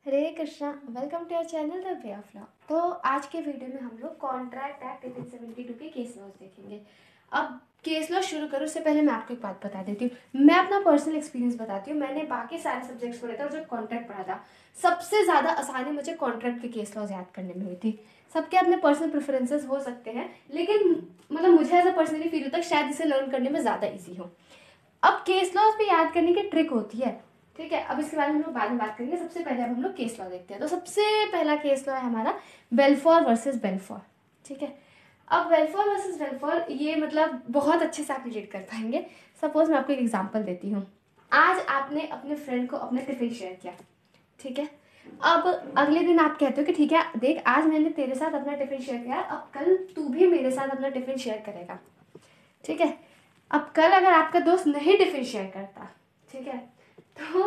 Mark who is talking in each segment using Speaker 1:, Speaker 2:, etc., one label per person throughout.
Speaker 1: Hare Krishna. Welcome to our channel the way of law. तो आज के वीडियो में हम लोग कॉन्ट्रैक्ट एक्ट 1872 के केस लॉज देखेंगे। अब केस लॉ शुरू करो उससे पहले मैं आपको एक बात बता देती हूँ। मैं अपना पर्सनल एक्सपीरियंस बताती हूँ। मैंने बाकी सारे सब्जेक्ट्स पढ़े थे और जो कॉन्ट्रैक्ट पढ़ा था, सबसे ज़्यादा आसानी मुझे कॉन्ट्रैक्ट के केस लॉज याद करने में हुई थी। सबके अपने पर्सनल प्रेफरेंसेस हो सकते हैं, लेकिन मतलब मुझे ऐसा पर्सनली फील होता है शायद इसे लर्न करने में ज़्यादा ईजी हो। अब केस लॉज पे याद करने की ट्रिक होती है, ठीक है। अब इसके बारे में हम लोग बाद में बात करेंगे। सबसे पहले अब हम लोग केस लॉ देखते हैं। तो सबसे पहला केस लॉ है हमारा बेल्फोर वर्सेस बेल्फोर, ठीक है। अब बेल्फोर वर्सेस बेल्फोर ये मतलब बहुत अच्छे से आप रिलेट कर पाएंगे। सपोज मैं आपको एक एग्जांपल देती हूँ। आज आपने अपने फ्रेंड को अपना टिफिन शेयर किया, ठीक है। अब अगले दिन आप कहते हो कि ठीक है देख, आज मैंने तेरे साथ अपना टिफिन शेयर किया, अब कल तू भी मेरे साथ अपना टिफिन शेयर करेगा, ठीक है। अब कल अगर आपका दोस्त नहीं टिफिन शेयर करता, ठीक है, तो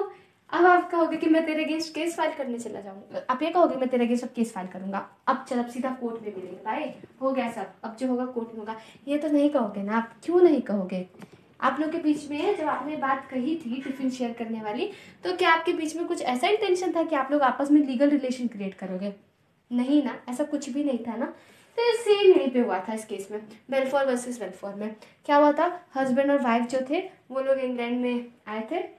Speaker 1: अब आप कहोगे कि मैं तेरे अगेंस्ट केस फाइल करने चला जाऊंगा। आप ये कहोगे मैं तेरे अगेंस्ट अब केस फाइल करूंगा, अब चल अब सीधा कोर्ट में मिलेंगे भाई, हो गया सब, अब जो होगा कोर्ट में होगा। ये तो नहीं कहोगे ना। आप क्यों नहीं कहोगे? आप लोग के बीच में जब आपने बात कही थी टिफिन शेयर करने वाली, तो क्या आपके बीच में कुछ ऐसा इंटेंशन था कि आप लोग आपस में लीगल रिलेशन क्रिएट करोगे? नहीं ना, ऐसा कुछ भी नहीं था ना। तो सेम यहीं पे हुआ था इस केस में, बेल्फोर वर्सेस बेल्फोर में। क्या हुआ था, हस्बैंड और वाइफ जो थे वो लोग इंग्लैंड में आए थे,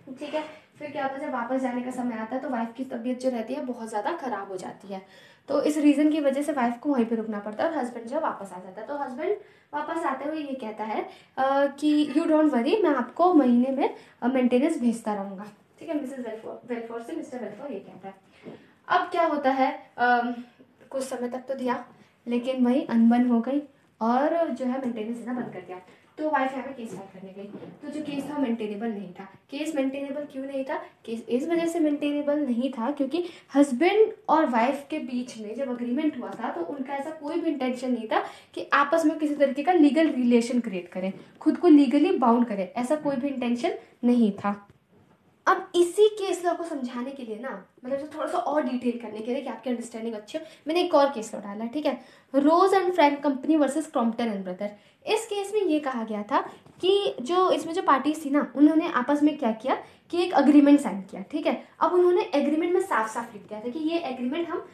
Speaker 1: ठीक है। फिर क्या होता है, जब वापस जाने का समय आता है तो वाइफ की तबीयत जो रहती है बहुत ज़्यादा खराब हो जाती है। तो इस रीज़न की वजह से वाइफ को वहीं पे रुकना पड़ता है और हस्बैंड जो वापस आ जाता है। तो हस्बैंड वापस आते हुए ये कहता है कि यू डोंट वरी, मैं आपको महीने में मेंटेनेंस भेजता रहूँगा, ठीक है। मिसेज वेल्फोर वेल्फोर से मिस्टर वेल्फोर ये कहता है। अब क्या होता है, कुछ समय तक तो दिया, लेकिन वही अनबन हो गई और जो है मेंटेनेंस देना बंद कर दिया। तो वाइफ यहाँ पे केस फाइल करने गई। तो जो केस था मेंटेनेबल नहीं था। केस मेंटेनेबल क्यों नहीं था? केस इस वजह से मेंटेनेबल नहीं था क्योंकि हस्बैंड और वाइफ के बीच में जब अग्रीमेंट हुआ था तो उनका ऐसा कोई भी इंटेंशन नहीं था कि आपस में किसी तरीके का लीगल रिलेशन क्रिएट करें, खुद को लीगली बाउंड करें, ऐसा कोई भी इंटेंशन नहीं था। अब इसी केस लॉ को समझाने के लिए ना, मतलब जो थोड़ा सा और डिटेल करने के लिए कि आपकी अंडरस्टैंडिंग अच्छी हो, मैंने एक और केस लॉ डाला है, ठीक है। Rose and Frank company versus Crompton and brother. इस केस में ये कहा गया था कि जो इसमें जो पार्टीज थी ना, उन्होंने आपस में क्या किया कि एक अग्रीमेंट साइन किया, ठीक है। अब उन्होंने एग्रीमेंट में साफ साफ लिख दिया था कि ये एग्रीमेंट हम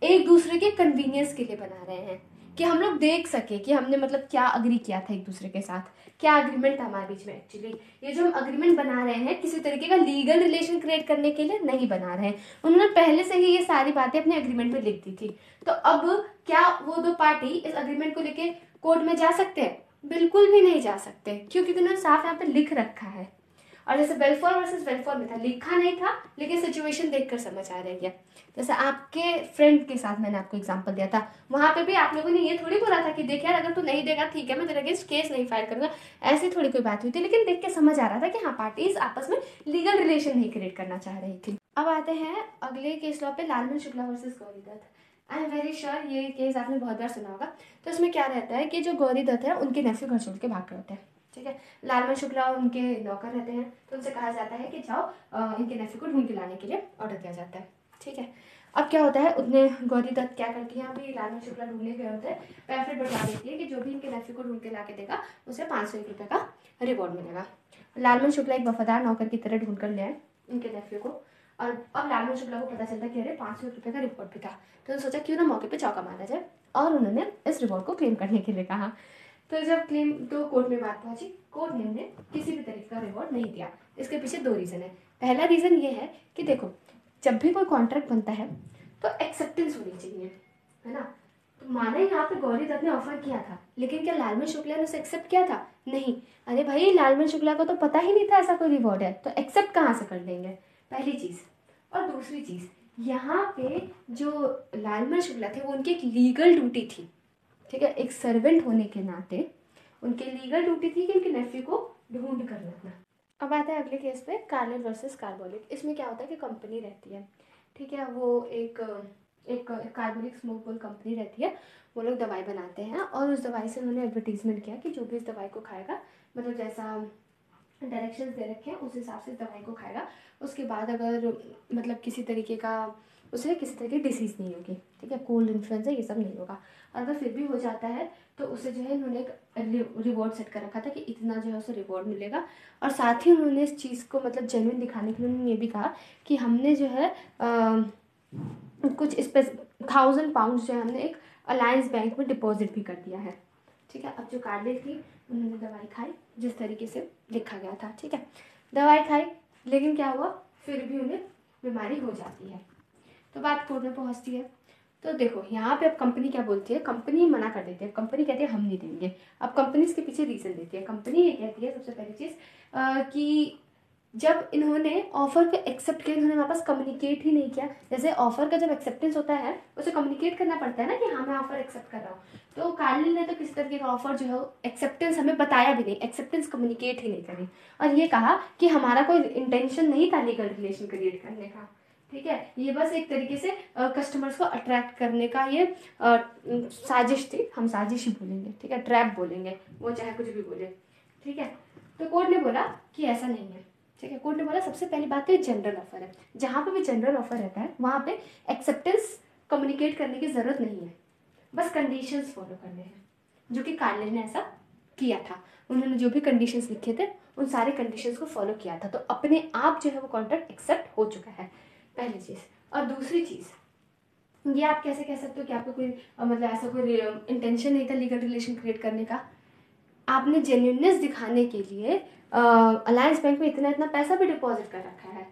Speaker 1: एक दूसरे के कन्वीनियंस के लिए बना रहे हैं, कि हम लोग देख सके कि हमने मतलब क्या अग्री किया था एक दूसरे के साथ, क्या अग्रीमेंट था हमारे बीच में। एक्चुअली ये जो हम अग्रीमेंट बना रहे हैं किसी तरीके का लीगल रिलेशन क्रिएट करने के लिए नहीं बना रहे हैं। उन्होंने पहले से ही ये सारी बातें अपने अग्रीमेंट में लिख दी थी। तो अब क्या वो दो पार्टी इस अग्रीमेंट को लेके कोर्ट में जा सकते हैं? बिल्कुल भी नहीं जा सकते, क्योंकि उन्होंने साफ यहाँ पे लिख रखा है। और जैसे बेल्फोर वर्सेस बेल्फोर में था, लिखा नहीं था लेकिन सिचुएशन देखकर समझ आ रही है। जैसे आपके फ्रेंड के साथ मैंने आपको एग्जांपल दिया था, वहां पे भी आप लोगों ने ये थोड़ी बोला था कि देख यार अगर तू नहीं देगा ठीक है मैं तेरे अगेंस्ट केस नहीं फाइल करूंगा, ऐसी थोड़ी कोई बात हुई थी। लेकिन देख के समझ आ रहा था कि हाँ पार्टीज आपस में लीगल रिलेशन नहीं क्रिएट करना चाह रही थी। अब आते हैं अगले केस लॉ पे, Lalman Shukla versus Gauri Dutt. I am very sure ये केस आपने बहुत बार सुना होगा। तो इसमें क्या रहता है कि जो गौरी दत्त है उनके नेफ्यू घर छोड़ के भाग गए होते हैं, ठीक है। लालमन शुक्ला उनके नौकर रहते हैं, तो उनसे कहा जाता है कि जाओ इनके नेफ्यू को ढूंढ के लाने के लिए ऑर्डर दिया जाता है, ठीक है। अब क्या होता है, उतने गौरी दत्त क्या करती है, अभी लालमन शुक्ला ढूंढने गए होते हैं, पैम्फलेट बता देती है कि जो भी इनके नेफ्यू को ढूंढ के ला के देगा उसे 501 रुपये का रिवॉर्ड मिलेगा। लालमन शुक्ला एक वफादार नौकर की तरह ढूंढ कर ले आए इनके नेफ्यू को। और अब लालमन शुक्ला को पता चलता कि अरे 500 रुपये का रिवॉर्ड भी था। तो उन्होंने सोचा क्यों ना मौके पे चौका मारा जाए, और उन्होंने इस रिवॉर्ड को क्लेम करने के लिए कहा। तो जब क्लेम तो कोर्ट में बात पहुंची, कोर्ट ने उन्हें किसी भी तरीके का रिवॉर्ड नहीं दिया। इसके पीछे दो रीज़न है। पहला रीज़न ये है कि देखो, जब भी कोई कॉन्ट्रैक्ट बनता है तो एक्सेप्टेंस होनी चाहिए, है ना। तो माना यहाँ पे गौरी दत्त ने ऑफर किया था, लेकिन क्या लालमन शुक्ला ने उसे एक्सेप्ट किया था? नहीं। अरे भाई लालमन शुक्ला को तो पता ही नहीं था ऐसा कोई रिवॉर्ड है, तो एक्सेप्ट कहाँ से कर लेंगे, पहली चीज़। और दूसरी चीज़, यहाँ पे जो लालमन शुक्ला थे वो उनकी एक लीगल ड्यूटी थी, ठीक है। एक सर्वेंट होने के नाते उनकी लीगल ड्यूटी थी कि उनके नेफ्यू को ढूंढ कर लाना। अब आता है अगले केस पे, कार्लेट वर्सेस कार्बोलिक। इसमें क्या होता है कि कंपनी रहती है, ठीक है। वो एक एक कार्बोलिक स्मोक बोल कंपनी रहती है। वो लोग दवाई बनाते हैं और उस दवाई से उन्होंने एडवर्टीजमेंट किया कि जो भी इस दवाई को खाएगा, मतलब जैसा डायरेक्शंस दे रखे हैं उस हिसाब से इस दवाई को खाएगा, उसके बाद अगर मतलब किसी तरीके का उसे किसी तरह की डिसीज़ नहीं होगी, ठीक है, कोल्ड इन्फ्लुएंजा ये सब नहीं होगा। और अगर फिर भी हो जाता है तो उसे जो है इन्होंने एक रिवॉर्ड सेट कर रखा था कि इतना जो है उसे रिवॉर्ड मिलेगा। और साथ ही उन्होंने इस चीज़ को मतलब जेन्युइन दिखाने के लिए उन्होंने ये भी कहा कि हमने जो है कुछ इस पे 1000 पाउंड जो है हमने एक अलायंस बैंक में डिपॉजिट भी कर दिया है, ठीक है। अब जो कार्डिल थी उन्होंने दवाई खाई जिस तरीके से लिखा गया था, ठीक है, दवाई खाई, लेकिन क्या हुआ, फिर भी उन्हें बीमारी हो जाती है। तो बात कोर्ट में पहुंचती है। तो देखो यहाँ पे अब कंपनी क्या बोलती है, कंपनी मना कर देती है, कंपनी कहती है हम नहीं देंगे। अब कंपनी इसके पीछे रीज़न देती है। कंपनी ये कहती है सबसे पहली चीज़ कि जब इन्होंने ऑफर को एक्सेप्ट किया, इन्होंने हमारे पास कम्युनिकेट ही नहीं किया। जैसे ऑफर का जब एक्सेप्टेंस होता है उसे कम्युनिकेट करना पड़ता है ना कि हाँ मैं ऑफर एक्सेप्ट कर रहा हूँ। तो कार्डिल ने तो किसी तरीके का ऑफर जो है एक्सेप्टेंस हमें बताया भी नहीं, एक्सेप्टेंस कम्युनिकेट ही नहीं करी, और ये कहा कि हमारा कोई इंटेंशन नहीं था लीगल रिलेशन क्रिएट करने का, ठीक है। ये बस एक तरीके से कस्टमर्स को अट्रैक्ट करने का ये साजिश थी, हम साजिश ही बोलेंगे, ठीक है, ट्रैप बोलेंगे, वो चाहे कुछ भी बोले, ठीक है। तो कोर्ट ने बोला कि ऐसा नहीं है, ठीक है। कोर्ट ने बोला सबसे पहली बात तो ये जनरल ऑफर है, जहाँ पे भी जनरल ऑफर रहता है वहाँ पे एक्सेप्टेंस कम्युनिकेट करने की ज़रूरत नहीं है, बस कंडीशंस फॉलो करने हैं, जो कि कार्डिल ने ऐसा किया था। उन्होंने जो भी कंडीशंस लिखे थे उन सारे कंडीशंस को फॉलो किया था, तो अपने आप जो है वो कॉन्ट्रैक्ट एक्सेप्ट हो चुका है, पहली चीज़। और दूसरी चीज़ ये आप कैसे कह सकते हो कि आपको कोई मतलब ऐसा कोई इंटेंशन नहीं था लीगल रिलेशन क्रिएट करने का। आपने जेन्युइननेस दिखाने के लिए अलायंस बैंक में इतना इतना पैसा भी डिपॉजिट कर रखा है।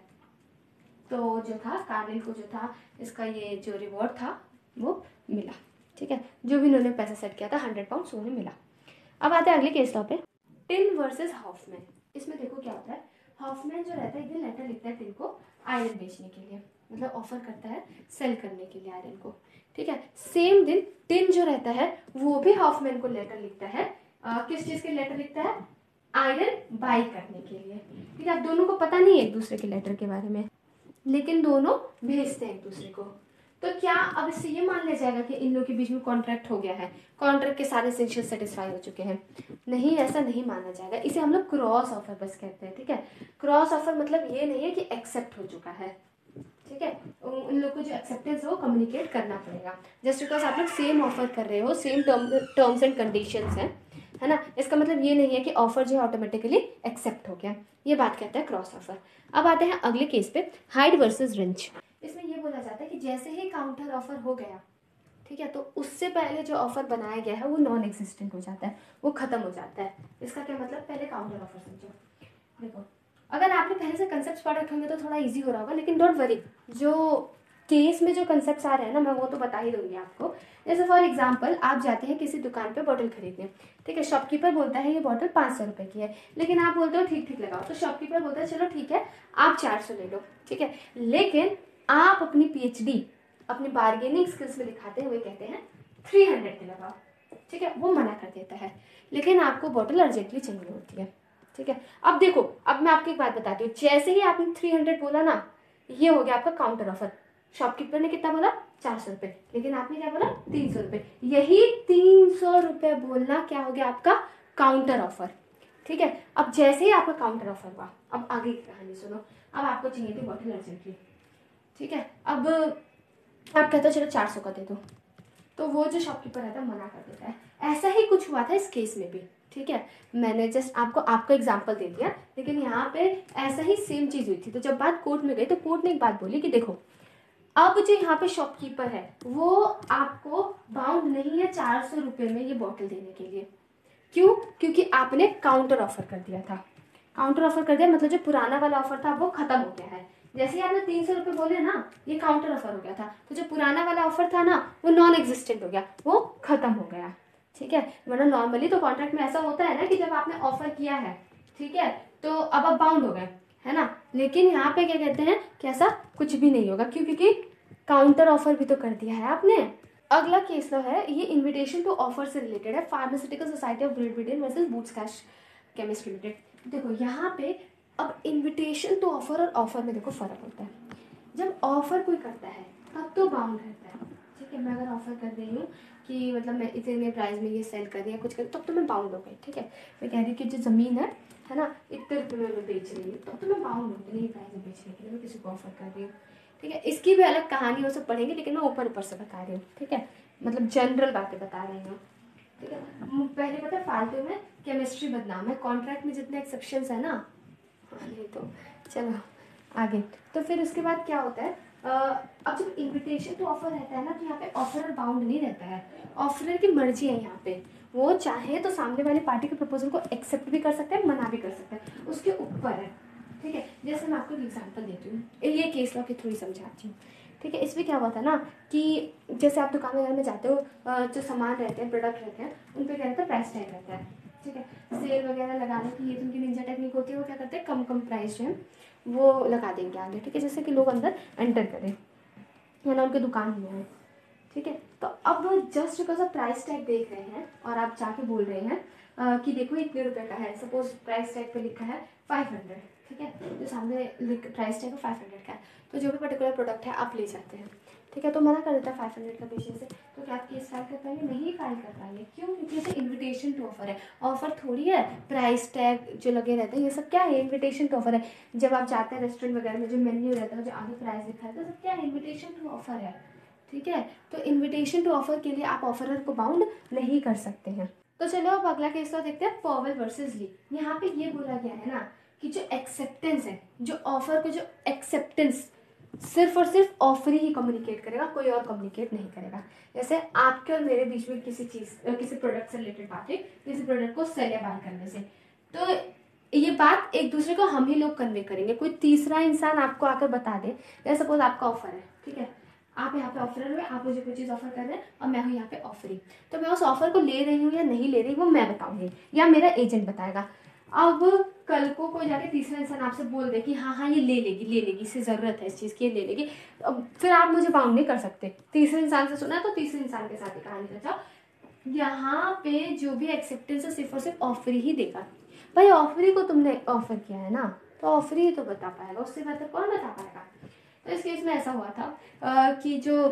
Speaker 1: तो जो था कार्डिल को जो था इसका ये जो रिवॉर्ड था वो मिला, ठीक है, जो भी उन्होंने पैसा सेट किया था 100 पाउंड उन्हें मिला। अब आते हैं अगले केस लॉ पे, टिन वर्सेस हॉफमैन। इसमें देखो क्या होता है, हॉफमैन जो रहता है एक दिन लेटर लिखता है टिन को आयरन बेचने के लिए, मतलब ऑफर करता है सेल करने के लिए आयरन को, ठीक है। सेम दिन टिन जो रहता है वो भी हॉफमैन को लेटर लिखता है, किस चीज़ के लेटर लिखता है, आयरन बाई करने के लिए, ठीक है। अब दोनों को पता नहीं है एक दूसरे के लेटर के बारे में, लेकिन दोनों भेजते हैं एक दूसरे को। तो क्या अब इससे ये मान लिया जाएगा कि इन लोगों के बीच में कॉन्ट्रैक्ट हो गया है, कॉन्ट्रैक्ट के सारे एसेंशियल सेटिस्फाई हो चुके हैं? नहीं, ऐसा नहीं माना जाएगा। इसे हम लोग क्रॉस ऑफर बस कहते हैं, ठीक है। क्रॉस ऑफर मतलब ये नहीं है कि एक्सेप्ट हो चुका है, ठीक है। उन लोग को जो एक्सेप्टेंस है वो कम्युनिकेट करना पड़ेगा। जस्ट बिकॉज आप लोग सेम ऑफर कर रहे हो, सेम टर्म्स एंड कंडीशंस हैं, है ना, इसका मतलब ये नहीं है कि ऑफर जो है ऑटोमेटिकली एक्सेप्ट हो गया। ये बात कहता है क्रॉस ऑफर। अब आते हैं अगले केस पे, हाइड वर्सेस रिंच। इसमें ये बोला जाता है कि जैसे ही काउंटर ऑफर हो गया, ठीक है, तो उससे पहले जो ऑफर बनाया गया है वो नॉन एग्जिस्टेंट हो जाता है, वो खत्म हो जाता है। इसका क्या मतलब, पहले काउंटर ऑफर समझो। देखो अगर आपने पहले से कंसेप्ट पढ़ रखे होंगे तो थोड़ा इजी हो रहा होगा, लेकिन डोंट वरी, जो केस में जो कंसेप्ट आ रहे हैं ना मैं वो तो बता ही दूंगी आपको। जैसे फॉर एग्जांपल आप जाते हैं किसी दुकान पे बॉटल खरीदने, ठीक है, शॉपकीपर बोलता है ये बॉटल 500 रुपये की है, लेकिन आप बोलते हो ठीक ठीक लगाओ, तो शॉपकीपर बोलता है चलो ठीक है आप 400 ले लो, ठीक है। लेकिन आप अपनी PhD अपनी बार्गेनिंग स्किल्स में दिखाते हुए कहते हैं 300 के लगाओ, ठीक है, वो मना कर देता है, लेकिन आपको बॉटल अर्जेंटली चाहिए होती है, ठीक है। अब देखो, अब मैं आपको एक बात बताती हूँ, जैसे ही आपने 300 बोला ना, ये हो गया आपका काउंटर ऑफर। शॉपकीपर ने कितना बोला, 400 रुपये, लेकिन आपने क्या बोला, 300 रुपये। यही 300 रुपये बोलना क्या हो गया आपका काउंटर ऑफर, ठीक है। अब जैसे ही आपका काउंटर ऑफर हुआ, अब आगे की कहानी सुनो। अब आपको चाहिए थी बॉटल अर्जेंटली, ठीक है। अब आप कहते हो चलो 400 का दे दो, तो वो जो शॉपकीपर रहता है मना कर देता है। ऐसा ही कुछ हुआ था इस केस में भी, ठीक है। मैंने जस्ट आपको आपका एग्जांपल दे दिया, लेकिन यहाँ पे ऐसा ही सेम चीज़ हुई थी। तो जब बात कोर्ट में गई तो कोर्ट ने एक बात बोली कि देखो अब जो यहाँ पे शॉपकीपर है वो आपको बाउंड नहीं है 400 रुपये में ये बॉटल देने के लिए। क्यों? क्योंकि आपने काउंटर ऑफर कर दिया था। काउंटर ऑफर कर दिया मतलब जो पुराना वाला ऑफर था वो खत्म हो गया है। जैसे ही आपने 300 रुपये बोले ना, ये काउंटर ऑफर हो गया था, तो जो पुराना वाला ऑफर था ना वो नॉन एग्जिस्टेंट हो गया, वो खत्म हो गया, ठीक है। वरना नॉर्मली तो कॉन्ट्रैक्ट में ऐसा होता है ना कि जब आपने ऑफर किया है, ठीक है, तो अब आप बाउंड हो गए, है ना। लेकिन यहाँ पे क्या कहते हैं कि ऐसा कुछ भी नहीं होगा। क्यों? क्योंकि काउंटर ऑफर भी तो कर दिया है आपने। अगला केस जो है ये इन्विटेशन टू ऑफर से रिलेटेड है, pharmaceutical society of great Britain versus boots cash chemist limited. देखो यहाँ पे अब इन्विटेशन टू ऑफर और ऑफर में देखो फर्क होता है। जब ऑफर कोई करता है तब तो बाउंड रहता है, ठीक है। मैं अगर ऑफर कर रही हूँ कि मतलब मैं इतने प्राइस में ये सेल कर रही है कुछ कर, तब तो मैं बाउंड हो गई, ठीक है। मैं कह रही हूँ कि जो ज़मीन है ना इतने रुपये में बेच रही हूँ, तब तो मैं बाउंड हूँ इतने ही प्राइस में बेचने के लिए मैं किसी को ऑफर कर रही हूँ, ठीक है। इसकी भी अलग कहानी वो सब पढ़ेंगे, लेकिन मैं ऊपर ऊपर से बता रही हूँ, ठीक है, मतलब जनरल बातें बता रही हूँ, ठीक है। पहले पता है फालतू में केमिस्ट्री बदनाम है, कॉन्ट्रैक्ट में जितने एक्सेप्शंस है ना, हाँ नहीं तो चलो आगे। तो फिर उसके बाद क्या होता है, अब जब इनविटेशन टू ऑफर रहता है ना, तो यहाँ पे ऑफरर बाउंड नहीं रहता है, ऑफरर की मर्जी है यहाँ पे, वो चाहे तो सामने वाली पार्टी के प्रपोजल को एक्सेप्ट भी कर सकता है, मना भी कर सकता है, उसके ऊपर है, ठीक है। जैसे मैं आपको एक एग्जांपल देती हूँ, ये केस लॉ की थोड़ी समझाती हूँ, ठीक है। इसमें क्या हुआ था ना कि जैसे आप दुकान वगैरह में जाते हो, जो सामान रहते हैं, प्रोडक्ट रहते हैं, उन पर क्या रहता है, प्राइस टैग रहता है, ठीक है। सेल वगैरह लगाने की ये उनकी निंजा टेक्निक होती है, वो क्या करते हैं, कम कम प्राइस जो है वो लगा देंगे आगे, ठीक है, जैसे कि लोग अंदर एंटर करें है ना, उनकी दुकान में है, ठीक है। तो अब जस्ट बिकॉज आप प्राइस टैग देख रहे हैं और आप जाके बोल रहे हैं कि देखो इतने रुपए का है, सपोज प्राइस टैग पे लिखा है 500, ठीक है, जो सामने प्राइस टैग 500 का है, तो जो भी पर्टिकुलर प्रोडक्ट है आप ले जाते हैं, ठीक है, तो मना कर देता है 500 का बेचने से, तो क्या आप केस फाइल कर पाएंगे? नहीं फाइल कर पाएंगे, क्यों? क्योंकि इसे इन्विटेशन टू ऑफर है, ऑफर थोड़ी है, प्राइस टैग जो लगे रहते हैं ये सब क्या है, इन्विटेशन टू ऑफर है। जब आप जाते हैं रेस्टोरेंट वगैरह में, जो मेन्यू रहता है, जो आगे प्राइस लिखा रहता है, सब क्या है, इन्विटेशन टू ऑफर है, ठीक है। तो इन्विटेशन टू ऑफर के लिए आप ऑफरर को बाउंड नहीं कर सकते हैं। तो चलो अब अगला केस तो देखते हैं, पॉवेल वर्सेस ली। यहाँ पे ये बोला गया है ना कि जो एक्सेप्टेंस है, जो ऑफर को जो एक्सेप्टेंस सिर्फ और सिर्फ ऑफर ही कम्युनिकेट करेगा, कोई और कम्युनिकेट नहीं करेगा। जैसे आपके और मेरे बीच में किसी चीज किसी प्रोडक्ट से रिलेटेड बात है, किसी प्रोडक्ट को सेल या बाय करने से, तो ये बात एक दूसरे को हम ही लोग कन्वे करेंगे, कोई तीसरा इंसान आपको आकर बता दे, जैसे सपोज आपका ऑफर है, ठीक है, आप यहाँ पे ऑफर हुए, आप मुझे कोई चीज़ ऑफर कर रहे हैं और मैं हूँ यहाँ पे ऑफरी, तो मैं उस ऑफर को ले रही हूँ या नहीं ले रही वो मैं बताऊंगी या मेरा एजेंट बताएगा। अब कल को कोई जाके तीसरा इंसान आपसे बोल दे कि हाँ हाँ ये ले लेगी, इसे ज़रूरत है इस चीज़ की, ये ले लेगी, अब फिर आप मुझे बाउंड नहीं कर सकते। तीसरे इंसान से सुना तो तीसरे इंसान के साथ ही कहानी रचा। यहाँ पे जो भी एक्सेप्टेंस है सिर्फ और सिर्फ ऑफर ही देगा। भाई ऑफरी को तुमने ऑफर किया है ना, तो ऑफर ही तो बता पाएगा, उससे बेहतर कौन बता पाएगा। तो इस केस में ऐसा हुआ था कि जो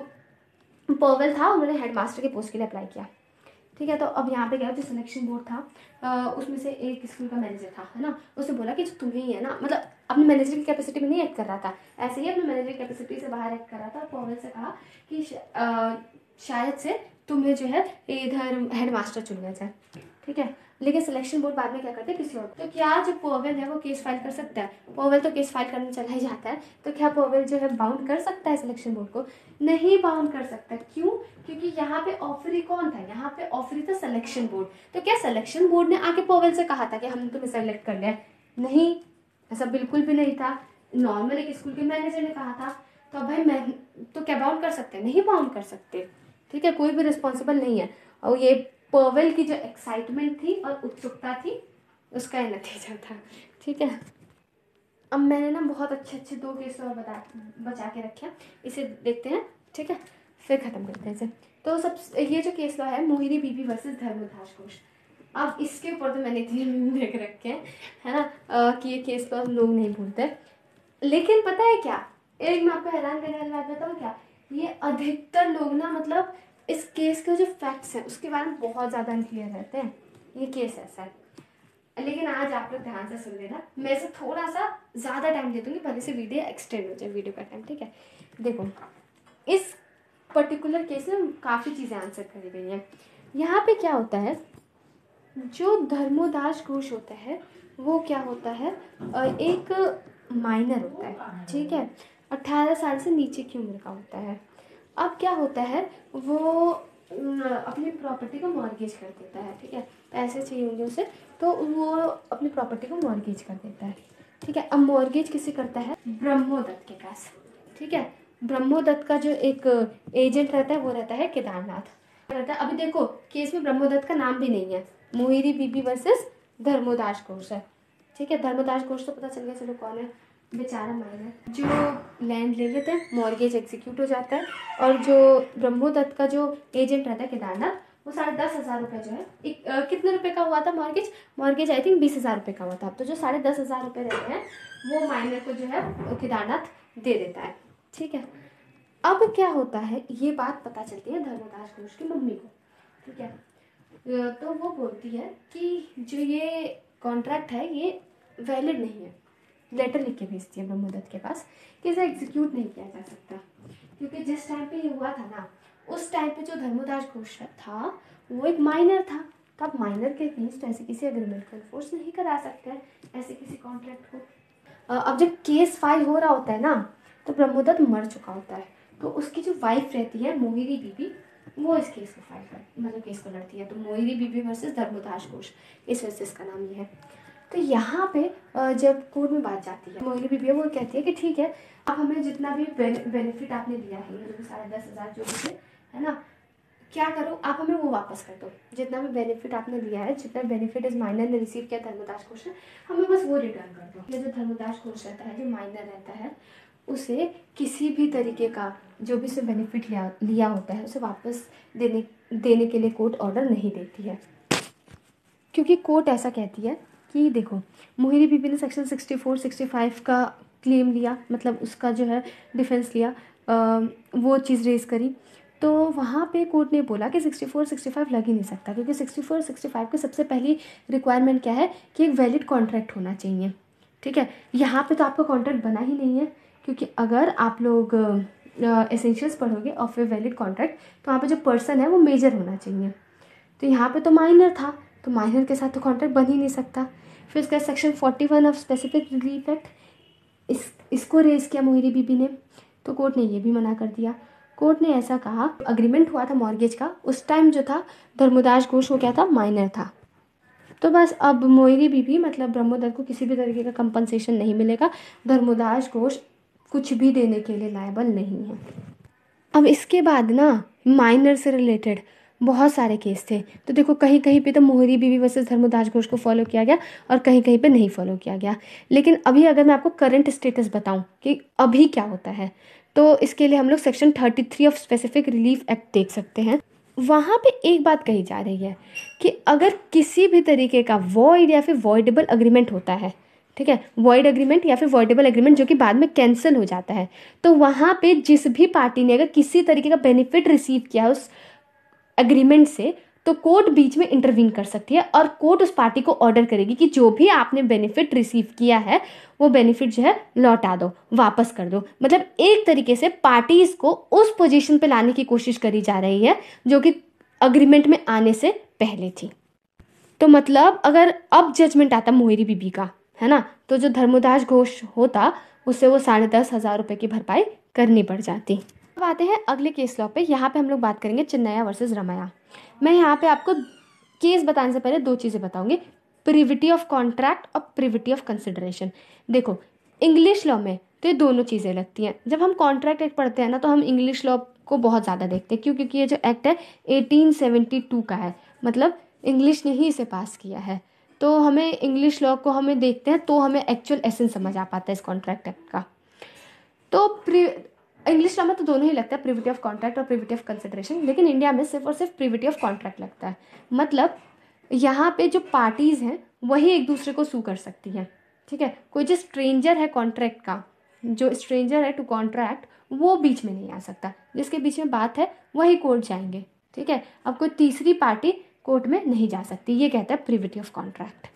Speaker 1: पॉवेल था उन्होंने हेडमास्टर के पोस्ट के लिए अप्लाई किया, ठीक है। तो अब यहाँ पे क्या जो सिलेक्शन बोर्ड था, उसमें से एक स्कूल का मैनेजर था, है ना, उसने बोला कि जो तुम्हें ही है ना, मतलब अपनी मैनेजर की कैपेसिटी में नहीं एक्ट कर रहा था, ऐसे ही अपनी मैनेजर की कैपेसिटी से बाहर एक्ट कर रहा था। पॉवेल से कहा कि शायद से तुम्हें जो है इधर हेडमास्टर चुनना जाए, ठीक है। लेकिन सिलेक्शन बोर्ड बाद में क्या करते हैं, किसी और, तो क्या जो पॉवेल है वो केस फाइल कर सकता है? पॉवेल तो केस फाइल करने चला ही जाता है, तो क्या पॉवेल जो है बाउंड कर सकता है सिलेक्शन बोर्ड को? नहीं बाउंड कर सकता। क्यों? क्योंकि यहाँ पे ऑफरी कौन था, यहाँ पे ऑफरी था सिलेक्शन बोर्ड। तो क्या सिलेक्शन बोर्ड ने आके पॉवेल से कहा था कि हमने तुम्हें सेलेक्ट कर लिया? नहीं, ऐसा बिल्कुल भी नहीं था, नॉर्मल एक स्कूल के मैनेजर ने कहा था। तो भाई मैं तो क्या बाउंड कर सकते हैं? नहीं बाउंड कर सकते, ठीक है, कोई भी रिस्पॉन्सिबल नहीं है। और ये पॉवेल की जो एक्साइटमेंट थी और उत्सुकता थी उसका ये नतीजा था, ठीक है। अब मैंने ना बहुत अच्छे अच्छे दो केस और बचा के रखे हैं, इसे देखते हैं, ठीक है, फिर खत्म करते हैं इसे। तो सब ये जो केस लॉ है, मोहिनी बीबी वर्सेस धर्मदास घोष। अब इसके ऊपर तो मैंने इतने देख रखे हैं, है ना, कि ये केस लॉ लोग नहीं भूलते। लेकिन पता है क्या, एक मैं आपको हैरान करने वाली बात बताऊँ क्या, ये अधिकतर लोग ना, मतलब इस केस के जो फैक्ट्स हैं उसके बारे में बहुत ज़्यादा अनक्लियर रहते हैं। ये केस ऐसा है, लेकिन आज आप लोग ध्यान से सुन लेना, मैं इसे थोड़ा सा ज़्यादा टाइम दे दूँगी, भले से वीडियो एक्सटेंड हो जाए, वीडियो का टाइम, ठीक है। देखो इस पर्टिकुलर केस में काफ़ी चीज़ें आंसर करी गई हैं। यहाँ पे क्या होता है, जो धर्मोदास घोष होता है वो क्या होता है, एक माइनर होता है, ठीक है, 18 साल से नीचे की उम्र का होता है। अब क्या होता है, वो अपनी प्रॉपर्टी को मॉर्गेज कर देता है, ठीक है, पैसे चाहिए होंगे उसे, तो वो अपनी प्रॉपर्टी को मॉर्गेज कर देता है, ठीक है। अब मॉर्गेज किसे करता है? ब्रह्मोदत्त के पास, ठीक है। ब्रह्मोदत्त का जो एक एजेंट रहता है वो रहता है केदारनाथ रहता है। अभी देखो केस में ब्रह्मोदत्त का नाम भी नहीं है, मोहिनी बीबी वर्सेस धर्मोदास घोष है, ठीक है। धर्मदास घोष तो पता चल गया चलो कौन है, बेचारा मर गया। जो लैंड ले लेते हैं, मॉर्गेज एग्जीक्यूट हो जाता है, और जो ब्रह्मोदत्त का जो एजेंट रहता है केदारनाथ, वो 10,500 रुपये जो है, कितने रुपए का हुआ था मॉर्गेज? मॉर्गेज आई थिंक 20,000 रुपये का हुआ था। तो जो 10,500 रुपये रहते हैं वो माइनर को जो है केदारनाथ दे देता है, ठीक है। अब क्या होता है, ये बात पता चलती है धर्मदास घोष की मम्मी को, ठीक है। तो वो बोलती है कि जो ये कॉन्ट्रैक्ट है ये वैलिड नहीं है, लेटर लिख के भेजती है ब्रह्मदत्त के पास कि इसे एग्जीक्यूट नहीं किया जा सकता, क्योंकि जिस टाइम पे ये हुआ था ना, उस टाइम पे जो धर्मदास घोष था वो एक माइनर था। तो आप माइनर के अगेंस्ट ऐसे किसी एग्रीमेंट को इन्फोर्स नहीं करा सकते हैं, ऐसे किसी कॉन्ट्रैक्ट को। अब जब केस फाइल हो रहा होता है ना, तो ब्रह्मदत्त मर चुका होता है, तो उसकी जो वाइफ रहती है मोहिनी बीबी, वो इस केस को फाइल कर मतलब केस को लड़ती है। तो मोहिनी बीबी वर्सेस धर्मदास घोष, इस वजह से इसका नाम ये है। तो यहाँ पे जब कोर्ट में बात जाती है, मोहिनी बीबी वो कहती है कि ठीक है, आप हमें जितना भी बेनिफिट आपने दिया है, जो भी 10,500 जो भी थे, है ना, क्या करो आप हमें वो वापस कर दो। जितना भी बेनिफिट आपने दिया है, जितना बेनिफिट इस माइनर ने रिसीव किया धर्मदास घोष ने, हमें बस वो रिटर्न कर दो। ये जो धर्मदास घोष रहता है, जो माइनर रहता है, उसे किसी भी तरीके का जो भी उसे बेनिफिट लिया होता है उसे वापस देने के लिए कोर्ट ऑर्डर नहीं देती है, क्योंकि कोर्ट ऐसा कहती है कि देखो, मोहिनी बीबी ने सेक्शन 64, 65 का क्लेम लिया, मतलब उसका जो है डिफेंस लिया, वो चीज़ रेज करी। तो वहाँ पे कोर्ट ने बोला कि 64, 65 लग ही नहीं सकता, क्योंकि 64, 65 की सबसे पहली रिक्वायरमेंट क्या है कि एक वैलिड कॉन्ट्रैक्ट होना चाहिए। ठीक है, यहाँ पे तो आपका कॉन्ट्रैक्ट बना ही नहीं है, क्योंकि अगर आप लोग एसेंशियल्स पढ़ोगे ऑफ ए वैलिड कॉन्ट्रैक्ट, तो वहाँ पे जो पर्सन है वो मेजर होना चाहिए। तो यहाँ पे तो माइनर था, तो माइनर के साथ तो कॉन्ट्रैक्ट बन ही नहीं सकता। फिर उसका section 41 of specific relief act, इसको रेज किया मोहिनी बीबी ने, तो कोर्ट ने ये भी मना कर दिया। कोर्ट ने ऐसा कहा, अग्रीमेंट हुआ था मॉर्गेज का, उस टाइम जो था धर्मदास घोष वो क्या था, माइनर था। तो बस अब मोहिनी बीबी मतलब ब्रह्मदत्त को किसी भी तरीके का कंपनसेशन नहीं मिलेगा, धर्मदास घोष कुछ भी देने के लिए लायबल नहीं है। अब इसके बाद ना माइनर से रिलेटेड बहुत सारे केस थे। तो देखो, कहीं कहीं पे तो मोहिनी बीबी वर्सेस धर्मदास घोष को फॉलो किया गया और कहीं कहीं पे नहीं फॉलो किया गया। लेकिन अभी अगर मैं आपको करंट स्टेटस बताऊं कि अभी क्या होता है, तो इसके लिए हम लोग section 33 of specific relief act देख सकते हैं। वहाँ पे एक बात कही जा रही है कि अगर किसी भी तरीके का वॉइड या फिर वॉइडेबल अग्रीमेंट होता है, ठीक है, वॉइड अग्रीमेंट या फिर वॉइडेबल एग्रीमेंट जो कि बाद में कैंसिल हो जाता है, तो वहाँ पे जिस भी पार्टी ने अगर किसी तरीके का बेनिफिट रिसीव किया उस एग्रीमेंट से, तो कोर्ट बीच में इंटरवीन कर सकती है और कोर्ट उस पार्टी को ऑर्डर करेगी कि जो भी आपने बेनिफिट रिसीव किया है वो बेनिफिट जो है लौटा दो, वापस कर दो। मतलब एक तरीके से पार्टीज को उस पोजीशन पे लाने की कोशिश करी जा रही है जो कि अग्रीमेंट में आने से पहले थी। तो मतलब अगर अब जजमेंट आता मोहिनी बीबी का, है ना, तो जो धर्मदास घोष होता उससे वो 10,500 रुपये की भरपाई करनी पड़ जाती। अब आते हैं अगले केस लॉ पे। यहाँ पे हम लोग बात करेंगे चिन्नैया वर्सेस रमैया। मैं यहाँ पे आपको केस बताने से पहले दो चीज़ें बताऊंगी, प्रिविटी ऑफ कॉन्ट्रैक्ट और प्रिविटी ऑफ कंसिडरेशन। देखो, इंग्लिश लॉ में तो ये दोनों चीज़ें लगती हैं। जब हम कॉन्ट्रैक्ट एक्ट पढ़ते हैं ना, तो हम इंग्लिश लॉ को बहुत ज़्यादा देखते हैं, क्यों? क्योंकि ये जो एक्ट है 1872 का है, मतलब इंग्लिश ने ही इसे पास किया है। तो हमें इंग्लिश लॉ को हमें देखते हैं तो हमें एक्चुअल एसेंस समझ आ पाता है इस कॉन्ट्रैक्ट एक्ट का। तो इंग्लिश लॉ में तो दोनों ही लगता है, प्रिविटी ऑफ कॉन्ट्रैक्ट और प्रिविटी ऑफ कंसिडरेशन, लेकिन इंडिया में सिर्फ और सिर्फ प्रिविटी ऑफ कॉन्ट्रैक्ट लगता है। मतलब यहाँ पे जो पार्टीज़ हैं वही एक दूसरे को सू कर सकती हैं, ठीक है। कोई जो स्ट्रेंजर है कॉन्ट्रैक्ट का, जो स्ट्रेंजर है टू कॉन्ट्रैक्ट, वो बीच में नहीं आ सकता। जिसके बीच में बात है वही कोर्ट जाएंगे, ठीक है। अब कोई तीसरी पार्टी कोर्ट में नहीं जा सकती, ये कहता है प्रिविटी ऑफ कॉन्ट्रैक्ट।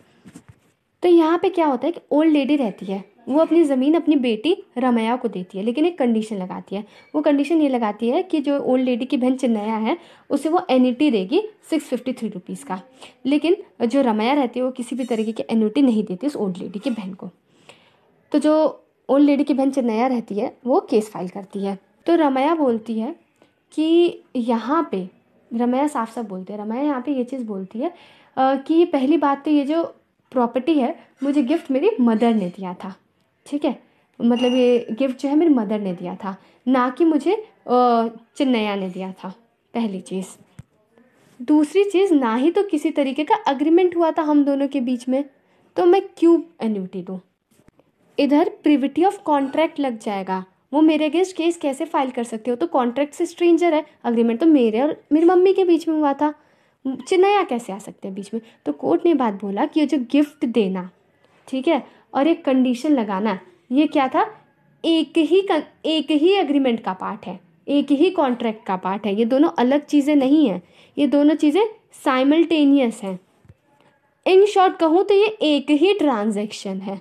Speaker 1: तो यहाँ पे क्या होता है कि ओल्ड लेडी रहती है, वो अपनी ज़मीन अपनी बेटी रमैया को देती है, लेकिन एक कंडीशन लगाती है। वो कंडीशन ये लगाती है कि जो ओल्ड लेडी की बहन चिन्नैया है उसे वो एन्युटी देगी 653 रुपीज़ का, लेकिन जो रमैया रहती है वो किसी भी तरीके की एन्युटी नहीं देती उस ओल्ड लेडी की बहन को। तो जो ओल्ड लेडी की बहन चिन्नैया रहती है वो केस फाइल करती है। तो रमैया बोलती है कि यहाँ पे रमैया साफ साफ बोलती है, रमैया यहाँ पे ये चीज़ बोलती है कि पहली बात तो ये जो प्रॉपर्टी है मुझे गिफ्ट मेरी मदर ने दिया था, ठीक है। मतलब ये गिफ्ट जो है मेरी मदर ने दिया था, ना कि मुझे चिन्नैया ने दिया था, पहली चीज़। दूसरी चीज़, ना ही तो किसी तरीके का अग्रीमेंट हुआ था हम दोनों के बीच में, तो मैं क्यों एन्युटी दूँ। इधर प्रिविटी ऑफ कॉन्ट्रैक्ट लग जाएगा, वो मेरे अगेंस्ट केस कैसे फाइल कर सकते हो, तो कॉन्ट्रैक्ट से स्ट्रेंजर है, अग्रीमेंट तो मेरे और मेरी मम्मी के बीच में हुआ था, चिन्नैया कैसे आ सकते हैं बीच में। तो कोर्ट ने बात बोला कि ये जो गिफ्ट देना, ठीक है, और एक कंडीशन लगाना, ये क्या था, एक ही एग्रीमेंट का पार्ट है, एक ही कॉन्ट्रैक्ट का पार्ट है। ये दोनों अलग चीज़ें नहीं हैं, ये दोनों चीज़ें साइमल्टेनियस हैं। इन शॉर्ट कहूँ तो ये एक ही ट्रांजैक्शन है।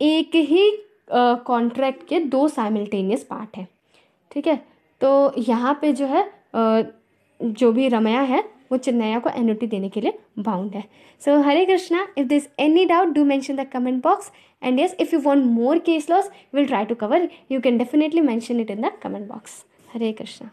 Speaker 1: एक ही कॉन्ट्रैक्ट के 2 साइमल्टेनियस पार्ट है, ठीक है। तो यहाँ पे जो है जो भी रमया है वो चिन्मया को एन्युटी देने के लिए बाउंड है। So Hare Krishna, if this any doubt do mention the comment box, and yes, if you want more case laws will try to cover, you can definitely mention it in the comment box. Hare Krishna.